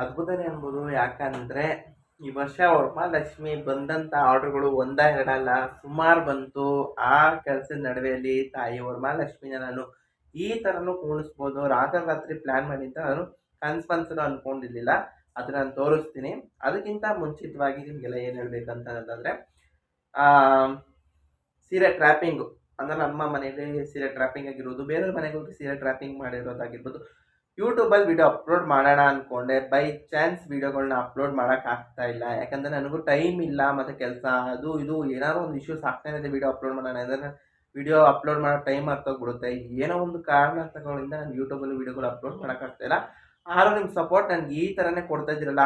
ಅದ್ಭುತನೇ ಅನ್ಬೋದು. ಯಾಕಂದರೆ ಈ ವರ್ಷ ವರಮಹಾಲಕ್ಷ್ಮಿ ಬಂದಂಥ ಆರ್ಡ್ರ್ಗಳು ಒಂದ ಎರಡಲ್ಲ, ಸುಮಾರು ಬಂತು. ಆ ಕೆಲಸದ ನಡುವೆಯಲ್ಲಿ ತಾಯಿ ವರಮಹಾಲಕ್ಷ್ಮಿನ ನಾನು ಈ ಥರನೂ ಕೂಣಿಸ್ಬೋದು, ರಾತ್ರಿ ಪ್ಲ್ಯಾನ್ ಮಾಡಿ ಅಂತ ನಾನು ಕನ್ಸು ಅಂದ್ಕೊಂಡಿರಲಿಲ್ಲ. ಅದು ನಾನು ತೋರಿಸ್ತೀನಿ. ಅದಕ್ಕಿಂತ ಮುಂಚಿತವಾಗಿ ನಿಮಗೆಲ್ಲ ಏನು ಹೇಳ್ಬೇಕಂತಂದರೆ, ಸೀರೆ ಟ್ರ್ಯಾಪಿಂಗು ಅಂದರೆ ನಮ್ಮ ಮನೇಲಿ ಸೀರೆ ಟ್ರ್ಯಾಪಿಂಗ್ ಆಗಿರ್ಬೋದು, ಬೇರೆಯವ್ರ ಮನೆಗೆ ಹೋಗಿ ಸೀರೆ ಟ್ರ್ಯಾಪಿಂಗ್ ಮಾಡಿರೋದಾಗಿರ್ಬೋದು, ಯೂಟ್ಯೂಬಲ್ಲಿ ವಿಡಿಯೋ ಅಪ್ಲೋಡ್ ಮಾಡೋಣ ಅಂದ್ಕೊಂಡೆ. ಬೈ ಚಾನ್ಸ್ ವೀಡಿಯೋಗಳನ್ನ ಅಪ್ಲೋಡ್ ಮಾಡೋಕ್ಕಾಗ್ತಾ ಇಲ್ಲ. ಯಾಕಂದರೆ ನನಗೂ ಟೈಮ್ ಇಲ್ಲ, ಮತ್ತು ಕೆಲಸ ಅದು ಇದು ಏನಾದ್ರು ಒಂದು ಇಶ್ಯೂಸ್ ಆಗ್ತಾನೆ ಇದೆ. ವೀಡಿಯೋ ಅಪ್ಲೋಡ್ ಮಾಡೋಣ ಅಂದರೆ ವೀಡಿಯೋ ಅಪ್ಲೋಡ್ ಮಾಡೋ ಟೈಮ್ ಆಗ್ತೋಗ್ಬಿಡುತ್ತೆ. ಏನೋ ಒಂದು ಕಾರಣಗಳಿಂದ ನಾನು ಯೂಟ್ಯೂಬಲ್ಲಿ ವೀಡಿಯೋಗಳು ಅಪ್ಲೋಡ್ ಮಾಡೋಕ್ಕಾಗ್ತಾಯಿಲ್ಲ. ಆದರೂ ನಿಮ್ಮ ಸಪೋರ್ಟ್ ನನಗೆ ಈ ಥರನೇ ಕೊಡ್ತಾ ಇದ್ದೀರಲ್ಲ,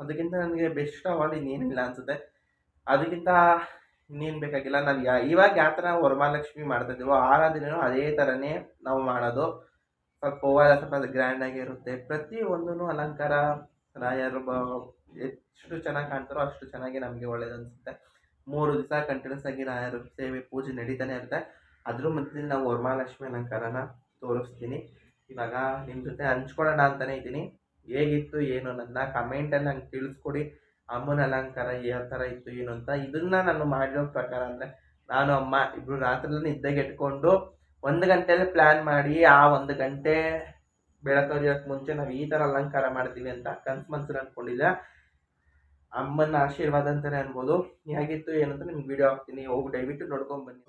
ಅದಕ್ಕಿಂತ ನನಗೆ ಬೆಸ್ಟ್ ಅವಾರ್ಡ್ ಇನ್ನೇನಿಲ್ಲ ಅನಿಸುತ್ತೆ. ಅದಕ್ಕಿಂತ ಇನ್ನೇನು ಬೇಕಾಗಿಲ್ಲ. ನಾವು ಇವಾಗ ಯಾವ ಥರ ವರಮಹಾಲಕ್ಷ್ಮಿ ಮಾಡ್ತಾಯಿದ್ದೀವೋ ಆ ದಿನವೂ ಅದೇ ಥರನೇ ನಾವು ಮಾಡೋದು. ಸ್ವಲ್ಪ ಓವರ್ ಸ್ವಲ್ಪ ಗ್ರ್ಯಾಂಡಾಗಿ ಇರುತ್ತೆ. ಪ್ರತಿಯೊಂದೂ ಅಲಂಕಾರ ರಾಯರು ಎಷ್ಟು ಚೆನ್ನಾಗಿ ಕಾಣ್ತಾರೋ ಅಷ್ಟು ಚೆನ್ನಾಗಿ ನಮಗೆ ಒಳ್ಳೇದು ಅನಿಸುತ್ತೆ. 3 ದಿವಸ ಕಂಟಿನ್ಯೂಸ್ ಆಗಿ ರಾಯರು ಸೇವೆ ಪೂಜೆ ನಡೀತಾನೆ ಇರುತ್ತೆ. ಅದ್ರ ಮಧ್ಯದಲ್ಲಿ ನಾವು ವರಮಹಾಲಕ್ಷ್ಮಿ ಅಲಂಕಾರನ ತೋರಿಸ್ತೀನಿ. ಇವಾಗ ನಿಮ್ಮ ಜೊತೆ ಹಂಚ್ಕೊಳ್ಳೋಣ ಅಂತಲೇ ಇದ್ದೀನಿ. ಹೇಗಿತ್ತು ಏನು ನನ್ನ ಕಮೆಂಟಲ್ಲಿ ನಂಗೆ ತಿಳಿಸ್ಕೊಡಿ. ಅಮ್ಮನ ಅಲಂಕಾರ ಯಾವ ಥರ ಇತ್ತು ಏನು ಅಂತ. ಇದನ್ನು ನಾನು ಮಾಡಿರೋ ಪ್ರಕಾರ ಅಂದರೆ, ನಾನು ಅಮ್ಮ ಇಬ್ಬರು ರಾತ್ರಿ ನಿದ್ದೆಗೆಟ್ಕೊಂಡು 1 ಗಂಟೆಯಲ್ಲಿ ಪ್ಲ್ಯಾನ್ ಮಾಡಿ, ಆ 1 ಗಂಟೆ ಬೆಳಕರಿಯೋಕ್ಕೆ ಮುಂಚೆ ನಾವು ಈ ಥರ ಅಲಂಕಾರ ಮಾಡ್ತೀವಿ ಅಂತ ಕನ್ಸು ಅಂದ್ಕೊಂಡಿಲ್ಲ. ಅಮ್ಮನ ಆಶೀರ್ವಾದ ಅಂತಲೇ ಅನ್ಬೋದು. ಹೇಗಿತ್ತು ಏನಂತ ನಿಮ್ಗೆ ವೀಡಿಯೋ ಹಾಕ್ತೀನಿ, ಹೋಗಿ ದಯವಿಟ್ಟು ನೋಡ್ಕೊಂಡು ಬನ್ನಿ.